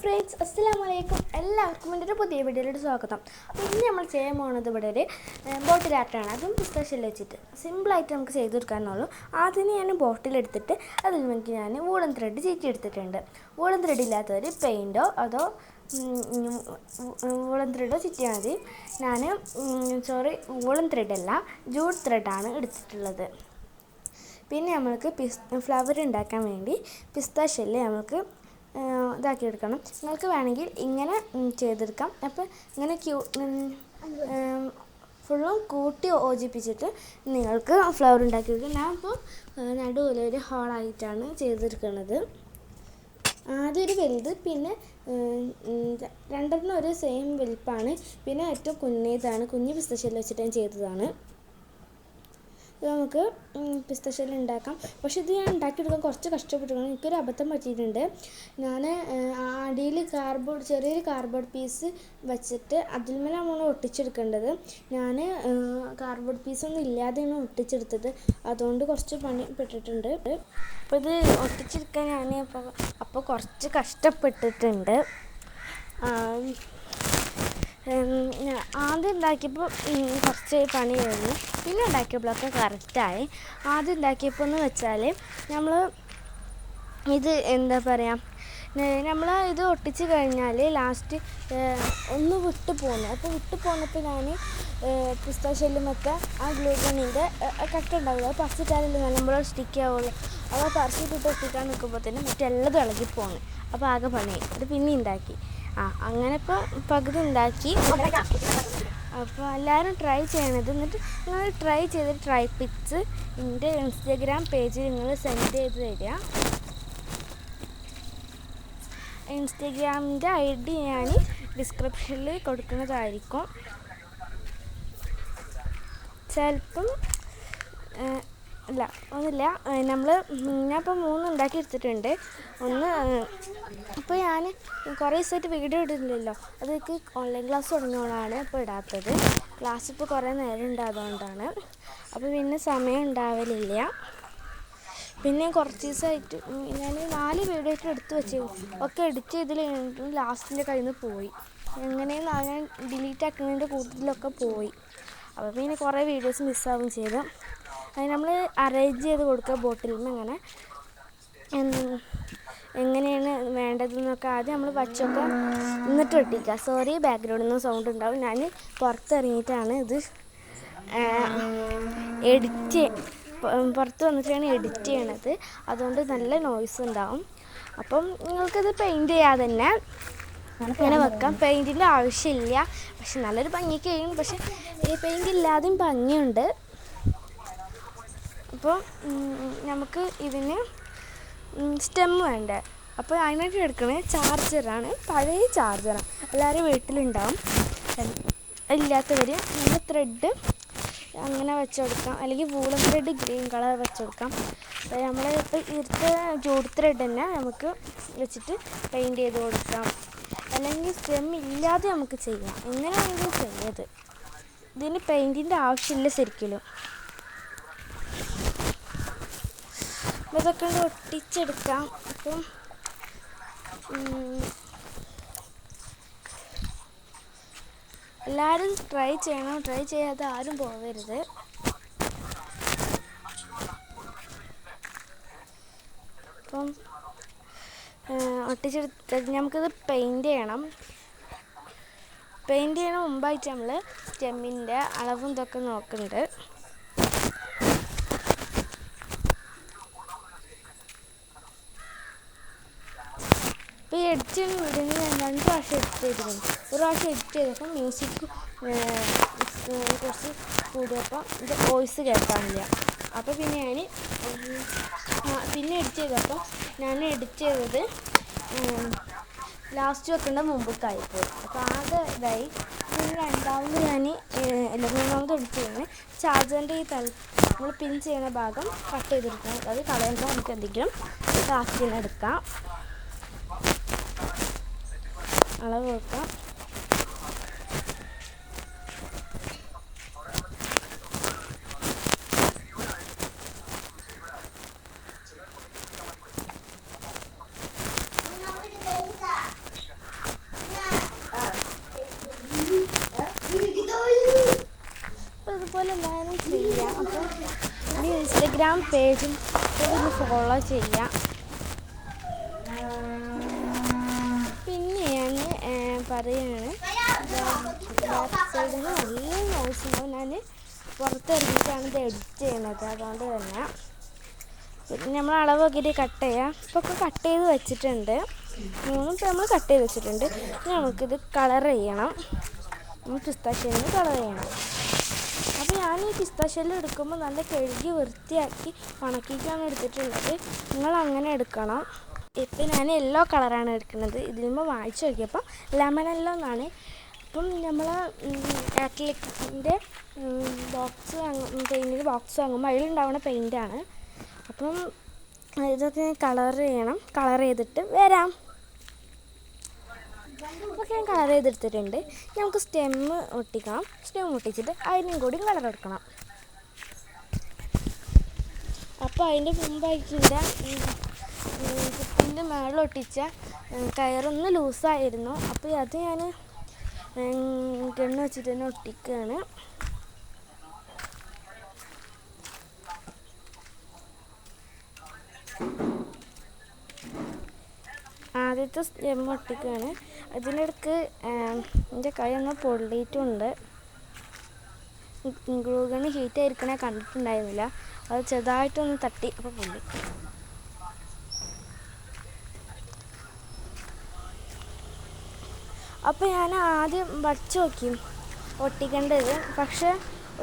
Friends, അസ്സലാമലൈക്കും. എല്ലാവർക്കും എൻ്റെ ഒരു പുതിയ വീഡിയോയിലോട്ട് സ്വാഗതം. അപ്പോൾ ഇന്ന് നമ്മൾ ചെയ്യാൻ പോകുന്നത് ഇവിടെ ഒരു ബോട്ടിൽ ആർട്ടാണ്. അതും പിസ്താഷ്യൽ വെച്ചിട്ട് സിമ്പിളായിട്ട് നമുക്ക് ചെയ്ത് കൊടുക്കാമെന്നുള്ളൂ. ആദ്യം ഞാൻ ബോട്ടിലെടുത്തിട്ട് അതിൽ നമുക്ക് ഞാൻ വൂളൻ ത്രെഡ് ചീറ്റി എടുത്തിട്ടുണ്ട്. വൂളൻ ത്രെഡ് ഇല്ലാത്തവർ പെയിൻറ്റോ അതോ വൂളൻ ത്രെഡോ ചുറ്റിയാൽ മതി. ഞാൻ വൂളൻ ത്രെഡല്ല, ജൂട്ട് ത്രെഡാണ് എടുത്തിട്ടുള്ളത്. പിന്നെ നമ്മൾക്ക് ഫ്ലവർ ഉണ്ടാക്കാൻ വേണ്ടി പിസ്താഷ്യൽ നമുക്ക് ഇതാക്കിയെടുക്കണം. നിങ്ങൾക്ക് വേണമെങ്കിൽ ഇങ്ങനെ ചെയ്തെടുക്കാം. അപ്പോൾ ഇങ്ങനെ ഫുള്ളും കൂട്ടി യോജിപ്പിച്ചിട്ട് നിങ്ങൾക്ക് ഫ്ലവർ ഉണ്ടാക്കിയെടുക്കാം. ഞാൻ ഇപ്പോൾ നടുവിൽ ഒരു ഹോളായിട്ടാണ് ചെയ്തെടുക്കുന്നത്. ആദ്യം ഒരു വലുത്, പിന്നെ രണ്ടെണ്ണം ഒരു സെയിം വലിപ്പമാണ്. പിന്നെ ഏറ്റവും കുഞ്ഞിതാണ്, കുഞ്ഞ് പിസ്താഷ്യൽ വെച്ചിട്ട് ഞാൻ ചെയ്തതാണ്. ഇത് നമുക്ക് പിസ്താഷ്യൽ ഉണ്ടാക്കാം. പക്ഷേ ഇത് ഞാൻ ഉണ്ടാക്കിയെടുക്കാൻ കുറച്ച് കഷ്ടപ്പെട്ടിരിക്കണം. എനിക്കൊരു അബദ്ധം പറ്റിയിട്ടുണ്ട്. ഞാൻ അടിയിൽ ചെറിയൊരു കാർഡ്ബോർഡ് പീസ് വെച്ചിട്ട് അതിൽ മേലെ നമ്മൾ ഒട്ടിച്ചെടുക്കേണ്ടത്. ഞാൻ കാർഡ്ബോർഡ് പീസൊന്നും ഇല്ലാതെയാണ് ഒട്ടിച്ചെടുത്തത്. അതുകൊണ്ട് കുറച്ച് പണി പെട്ടിട്ടുണ്ട്. അപ്പോൾ ഇത് ഒട്ടിച്ചെടുക്കാൻ ഞാൻ അപ്പോൾ കുറച്ച് കഷ്ടപ്പെട്ടിട്ടുണ്ട്. ആദ്യം ഉണ്ടാക്കിയപ്പോൾ കുറച്ച് പണി കഴിഞ്ഞു. പിന്നെ ഉണ്ടാക്കിയപ്പോഴൊക്കെ കറക്റ്റായി. ആദ്യം ഉണ്ടാക്കിയപ്പോൾ എന്ന് വെച്ചാൽ നമ്മൾ ഇത് എന്താ പറയുക, നമ്മൾ ഇത് ഒട്ടിച്ച് കഴിഞ്ഞാൽ ലാസ്റ്റ് ഒന്ന് വിട്ട് പോകുന്നു. അപ്പോൾ വിട്ട് പോന്നപ്പോൾ ഞാൻ പിസ്താഷ്യല്ലുമൊക്കെ ആ ഗ്ലൂ ഗണ്ണിൻ്റെ കട്ട ഉണ്ടാവില്ല, അത് പറിച്ചിട്ടാലല്ലേ നമ്മൾ സ്റ്റിക്ക് ആവുള്ളൂ. അപ്പോൾ പറിച്ചിട്ടിട്ട് ഒട്ടിക്കാൻ നിൽക്കുമ്പോഴത്തേനും മറ്റെല്ലതും ഇളകി പോകുന്നു. അപ്പോൾ ആകെ പണിയായി. അത് പിന്നെ ഉണ്ടാക്കി. അങ്ങനെ ഇപ്പോൾ പകുതി ഉണ്ടാക്കി. അപ്പോൾ എല്ലാവരും ട്രൈ ചെയ്യണത്. എന്നിട്ട് നിങ്ങൾ ട്രൈ ചെയ്തിട്ട് ട്രൈ പിക്സ് എൻ്റെ ഇൻസ്റ്റഗ്രാം പേജിൽ നിങ്ങൾ സെൻഡ് ചെയ്ത് തരിക. ഇൻസ്റ്റഗ്രാമിൻ്റെ ID ഞാൻ ഡിസ്ക്രിപ്ഷനിൽ കൊടുക്കുന്നതായിരിക്കും. ചിലപ്പം അല്ല ഒന്നുമില്ല, ഞാനിപ്പോൾ 3 ഉണ്ടാക്കി എടുത്തിട്ടുണ്ട്. ഒന്ന് ഇപ്പോൾ ഞാൻ കുറേ ദിവസമായിട്ട് വീഡിയോ ഇടുന്നില്ലല്ലോ, അതൊക്കെ ഓൺലൈൻ ക്ലാസ് തുടങ്ങിയോളാണ് ഇപ്പോൾ ഇടാത്തത്. ക്ലാസ് ഇപ്പോൾ കുറേ നേരം ഉണ്ടായതുകൊണ്ടാണ്. അപ്പോൾ പിന്നെ സമയം ഉണ്ടാവലില്ല. പിന്നെ കുറച്ച് ദിവസമായിട്ട് ഞാൻ 4 വീഡിയോ ആയിട്ട് എടുത്ത് വെച്ചിരുന്നു. ഒക്കെ എഡിറ്റ് ചെയ്തിൽ ലാസ്റ്റിൻ്റെ കയ്യിൽ നിന്ന് പോയി. എങ്ങനെയെന്ന് ഞാൻ ഡിലീറ്റ് ആക്കുന്നതിൻ്റെ കൂട്ടത്തിലൊക്കെ പോയി. അപ്പോൾ പിന്നെ കുറേ വീഡിയോസ് മിസ്സാവുകയും ചെയ്തു. അത് നമ്മൾ അറേഞ്ച് ചെയ്ത് കൊടുക്കുക ബോട്ടിലിന്. അങ്ങനെ എങ്ങനെയാണ് വേണ്ടതെന്നൊക്കെ ആദ്യം നമ്മൾ വച്ചൊക്കെ എന്നിട്ട് ഒട്ടിക്കുക. സോറി, ബാക്ക്ഗ്രൗണ്ടിൽ നിന്ന് സൗണ്ട് ഉണ്ടാവും. ഞാൻ പുറത്തിറങ്ങിയിട്ടാണ് ഇത് പുറത്ത് വന്നിട്ടാണ് എഡിറ്റ് ചെയ്യണത്. അതുകൊണ്ട് നല്ല നോയ്സ് ഉണ്ടാവും. അപ്പം നിങ്ങൾക്കിത് പെയിൻറ്റ് ചെയ്യാതെ തന്നെ ഇങ്ങനെ വെക്കാം. പെയിൻറ്റിൻ്റെ ആവശ്യമില്ല, പക്ഷെ നല്ലൊരു ഭംഗിക്ക് കഴിയും. പക്ഷെ ഈ പെയിൻറ്റ് ഇല്ലാതെയും ഭംഗിയുണ്ട്. അപ്പോൾ നമുക്ക് ഇതിന് സ്റ്റെം വേണ്ടേ. അപ്പോൾ അതിനായിട്ട് എടുക്കുന്നത് ചാർജറാണ്, പഴയ ചാർജറാണ്. എല്ലാവരും വീട്ടിലുണ്ടാവും. ഇല്ലാത്തവർ നമ്മൾ ത്രെഡ് അങ്ങനെ വെച്ചുകൊടുക്കാം, അല്ലെങ്കിൽ വൂളൻ ത്രെഡ് ഗ്രീൻ കളർ വെച്ചുകൊടുക്കാം. നമ്മൾ ഇപ്പോൾ ഇരുത്ത ജൂട്ട് ത്രെഡ് തന്നെ നമുക്ക് വെച്ചിട്ട് പെയിൻറ്റ് ചെയ്ത് കൊടുക്കാം. അല്ലെങ്കിൽ സ്റ്റെം ഇല്ലാതെ നമുക്ക് ചെയ്യാം. എങ്ങനെയാണെങ്കിലും ചെയ്യത്. ഇതിന് പെയിൻറ്റിൻ്റെ ആവശ്യമില്ല ശരിക്കും. ഇതൊക്കെ ഒട്ടിച്ചെടുക്കാം. അപ്പം എല്ലാവരും ട്രൈ ചെയ്യണം. ട്രൈ ചെയ്യാതെ ആരും പോകരുത്. അപ്പം ഒട്ടിച്ചെടുത്ത് നമുക്കിത് പെയിൻറ്റ് ചെയ്യണം. പെയിൻറ്റ് ചെയ്യണ മുമ്പായിട്ട് നമ്മൾ സ്റ്റെമ്മിൻ്റെ അളവും ഇതൊക്കെ നോക്കുന്നുണ്ട്. ഇപ്പോൾ ഈ എഡിറ്റ് ചെയ്യുന്ന വീഡിയോയിൽ ഞാൻ 2 പ്രാവശ്യം എഡിറ്റ് ചെയ്തിരുന്നു. ഒരു പ്രാവശ്യം എഡിറ്റ് ചെയ്തപ്പോൾ മ്യൂസിക് കുറച്ച് കൂടിയപ്പോൾ ഇത് വോയിസ് കേൾക്കാനില്ല. അപ്പോൾ പിന്നെ ഞാൻ എഡിറ്റ് ചെയ്തപ്പോൾ ഞാൻ എഡിറ്റ് ചെയ്തത് ലാസ്റ്റ് വെക്കേണ്ട മുമ്പൊക്കെയായിപ്പോയി. അപ്പോൾ ആകെ ഇതായി. പിന്നെ രണ്ടാമത് മൂന്നാമത് എഡിറ്റ് ചെയ്യുന്നത് ചാർജറിൻ്റെ ഈ നമ്മൾ പിൻ ചെയ്യുന്ന ഭാഗം കട്ട് ചെയ്തെടുക്കണം. അത് കളയുമ്പോൾ നമുക്ക് എന്തെങ്കിലും ആക്കി എടുക്കാം. അളവ് വെക്കാം. ഇൻസ്റ്റഗ്രാം പേജും ഒന്ന് ഫോളോ ചെയ്യാം. പിന്നെ ഞാൻ പറയുകയാണ്, ബാക്ക് സൈഡിൽ നല്ല നോയ്സ് ഉണ്ടാവും. ഞാൻ പുറത്തിറങ്ങിയിട്ടാണ് ഇത് എഡിറ്റ് ചെയ്യുന്നത്, അതുകൊണ്ട് തന്നെ. പിന്നെ നമ്മൾ അളവ് നോക്കിയിട്ട് കട്ട് ചെയ്യാം. ഇപ്പോൾ ഒക്കെ കട്ട് ചെയ്ത് വെച്ചിട്ടുണ്ട്, 3 ഇപ്പോൾ നമ്മൾ കട്ട് ചെയ്ത് വെച്ചിട്ടുണ്ട്. ഇനി നമുക്കിത് കളർ ചെയ്യണം. നമ്മൾ പിസ്താഷ്യലിന് കളർ ചെയ്യണം. അപ്പോൾ ഞാൻ ഈ പിസ്താഷ്യൽ എടുക്കുമ്പോൾ നല്ല കഴുകി വൃത്തിയാക്കി ഉണക്കിയിട്ടാണ് എടുത്തിട്ടുള്ളത്. നിങ്ങൾ അങ്ങനെ എടുക്കണം. ഇപ്പം ഞാൻ യെല്ലോ കളറാണ് എടുക്കുന്നത്. ഇതിനുമ്പോൾ വായിച്ച് നോക്കിയപ്പോൾ ലെമൺ യെല്ലോ എന്നാണ്. അപ്പം നമ്മൾ ആക്രിലിക്കിൻ്റെ പെയിൻറ്റിൻ്റെ ബോക്സ് വാങ്ങുമ്പോൾ അതിലുണ്ടാവുന്ന പെയിൻറ്റാണ്. അപ്പം ഇതൊക്കെ കളർ ചെയ്യണം. കളർ ചെയ്തിട്ട് വരാം. ഒക്കെ ഞാൻ കളർ ചെയ്തെടുത്തിട്ടുണ്ട്. നമുക്ക് സ്റ്റെമ്മ് ഒട്ടിക്കാം. സ്റ്റെം ഒട്ടിച്ചിട്ട് അതിനും കൂടി കളർ എടുക്കണം. അപ്പോൾ അതിൻ്റെ മുമ്പായിട്ടിൻ്റെ കുപ്പിൻ്റെ മേളിലൊട്ടിച്ച കയറൊന്ന് ലൂസായിരുന്നു. അപ്പോൾ അത് ഞാൻ ഗണ്ണ് വെച്ചിട്ട് തന്നെ ഒട്ടിക്കുകയാണ്. ആദ്യത്തെ സ്റ്റെം ഒട്ടിക്കുകയാണ്. അതിനിടയ്ക്ക് എൻ്റെ കൈ ഒന്ന് പൊള്ളിയിട്ടുണ്ട്. ഗ്ലൂ ഗണ്ണ് ഹീറ്റ് ആയിരിക്കണേ കണ്ടിട്ടുണ്ടായിരുന്നില്ല. അത് ചെറുതായിട്ടൊന്ന് തട്ടി, അപ്പോൾ പൊള്ളി. അപ്പോൾ ഞാൻ ആദ്യം വരച്ച് നോക്കി ഒട്ടിക്കേണ്ടത്. പക്ഷേ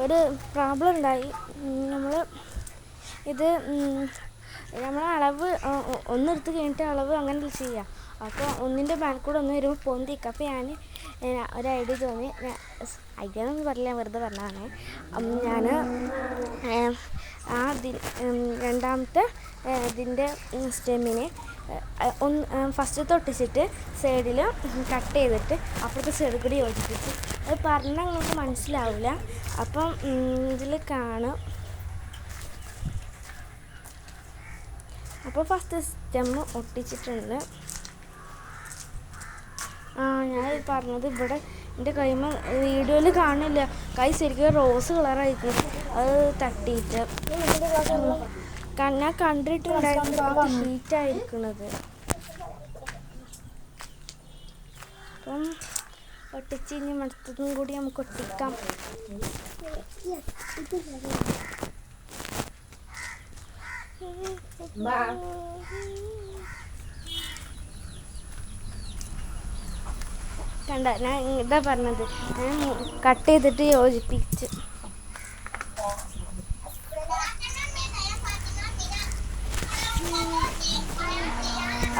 ഒരു പ്രോബ്ലം ഉണ്ടായി. നമ്മൾ അളവ് ഒന്നെടുത്ത് കഴിഞ്ഞിട്ട് അളവ് അങ്ങനെ ചെയ്യാം. അപ്പോൾ ഒന്നിൻ്റെ ബാക്കൂടെ ഒന്ന് വരുമ്പോൾ പൊന്തിക്കുക. അപ്പോൾ ഞാൻ ഒരു ഐഡിയ തോന്നി. ഐഡിയ എന്നൊന്നും പറഞ്ഞില്ല, വെറുതെ പറഞ്ഞതാണ്. ഞാൻ രണ്ടാമത്തെ ഇതിൻ്റെ സ്റ്റെമ്മിനെ ഫസ്റ്റത്തെ ഒട്ടിച്ചിട്ട് സൈഡിൽ കട്ട് ചെയ്തിട്ട് അപ്പുറത്തെ സൈഡിൽ കൂടി യോജിപ്പിച്ച്. അത് പറഞ്ഞാൽ നിങ്ങൾക്ക് മനസ്സിലാവില്ല. അപ്പം ഇതിൽ കാണും. അപ്പോൾ ഫസ്റ്റ് സ്റ്റെമ്മ് ഒട്ടിച്ചിട്ടുണ്ട്. ഞാൻ പറഞ്ഞത് ഇവിടെ എൻ്റെ കൈമ വീഡിയോയിൽ കാണില്ല. കൈ ശരിക്കും റോസ് കളറായിരിക്കും. അത് തട്ടിയിട്ട് ഞാൻ കണ്ടിട്ടുണ്ടായിരുന്നു ഹീറ്റായിരിക്കണത്. അപ്പം ഒട്ടിച്ച് ഇനി മറ്റതും കൂടി നമുക്ക് ഒട്ടിക്കാം. കണ്ട, ഞാൻ ഇതാ പറഞ്ഞത്, ഞാൻ കട്ട് ചെയ്തിട്ട് യോജിപ്പിച്ച്.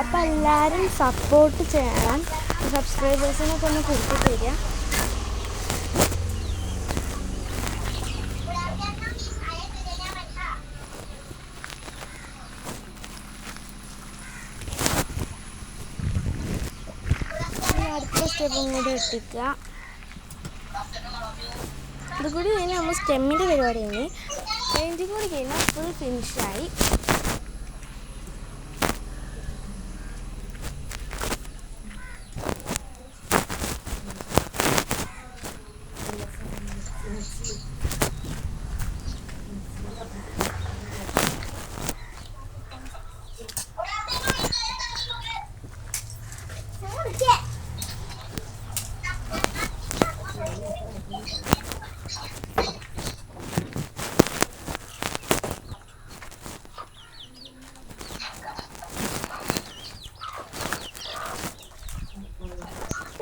അപ്പം എല്ലാവരും സപ്പോർട്ട് ചെയ്യണം. സബ്സ്ക്രൈബേഴ്സിനൊക്കെ ഒന്ന് കൊടുത്തു തരിക. അടുത്ത സ്റ്റെപ്പും കൂടി ഒട്ടിക്കുക. ഇതുകൂടി കഴിഞ്ഞാൽ നമ്മൾ സ്റ്റെമ്മിൻ്റെ പരിപാടി കഴിഞ്ഞ് പെയിൻറ്റിങ് കൂടി കഴിഞ്ഞാൽ ഫുൾ ഫിനിഷായി.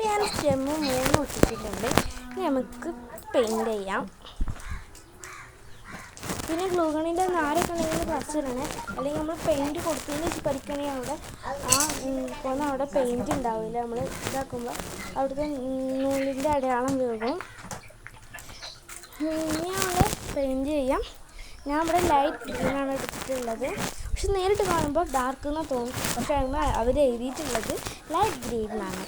ഞാൻ സ്റ്റെമ്മ് 3 ഒട്ടിച്ചിട്ടുണ്ട്. ഇനി നമുക്ക് പെയിൻറ്റ് ചെയ്യാം. പിന്നെ ഗ്ലൂ ഗണ്ണിൻ്റെ നാരൊക്കെ ഉണ്ടെങ്കിൽ പറിച്ചിടണേ. അല്ലെങ്കിൽ നമ്മൾ പെയിൻറ്റ് കൊടുത്തതിന് പഠിക്കണമെങ്കിൽ അവിടെ പെയിൻറ്റ് ഉണ്ടാവില്ല. നമ്മൾ ഇതാക്കുമ്പോൾ അവിടുത്തെ നൂലിൻ്റെ അടയാളം വീഴും. ഇനി നമ്മൾ പെയിൻറ്റ് ചെയ്യാം. ഞാൻ ഇവിടെ ലൈറ്റ് ഗ്രീനാണ് എടുത്തിട്ടുള്ളത്. പക്ഷെ നേരിട്ട് കാണുമ്പോൾ ഡാർക്ക് എന്ന് തോന്നും. പക്ഷെ അവർ എഴുതിയിട്ടുള്ളത് ലൈറ്റ് ഗ്രീനാണ്.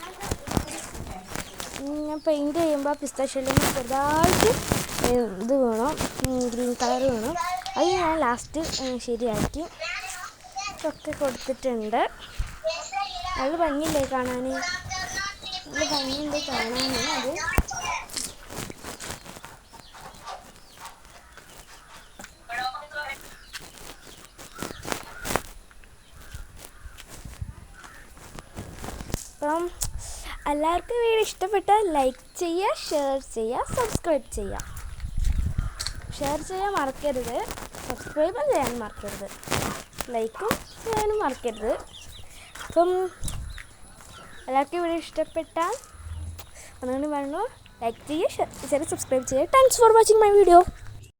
ഞാൻ പെയിൻറ്റ് ചെയ്യുമ്പോൾ പിസ്താഷ്യലിന് ചെറുതായിട്ട് ഇത് വേണം, ഗ്രീൻ കളർ വേണം. അത് ഞാൻ ലാസ്റ്റ് ശരിയാക്കി ഒക്കെ കൊടുത്തിട്ടുണ്ട്. നല്ല ഭംഗിയില്ലേ കാണാൻ? നല്ല ഭംഗിയുണ്ട് കാണാൻ. അത് എല്ലാവർക്കും വീഡിയോ ഇഷ്ടപ്പെട്ടാൽ ലൈക്ക് ചെയ്യുക, ഷെയർ ചെയ്യുക, സബ്സ്ക്രൈബ് ചെയ്യുക. ഷെയർ ചെയ്യാൻ മറക്കരുത്, സബ്സ്ക്രൈബും ചെയ്യാൻ മറക്കരുത്, ലൈക്കും ചെയ്യാനും മറക്കരുത്. അപ്പം എല്ലാവർക്കും വീഡിയോ ഇഷ്ടപ്പെട്ടാൽ ഒന്നുകൂടി പറഞ്ഞു, ലൈക്ക് ചെയ്യുക, ഷെയർ ചെയ്യുക, സബ്സ്ക്രൈബ് ചെയ്യുക. Thanks for watching my video.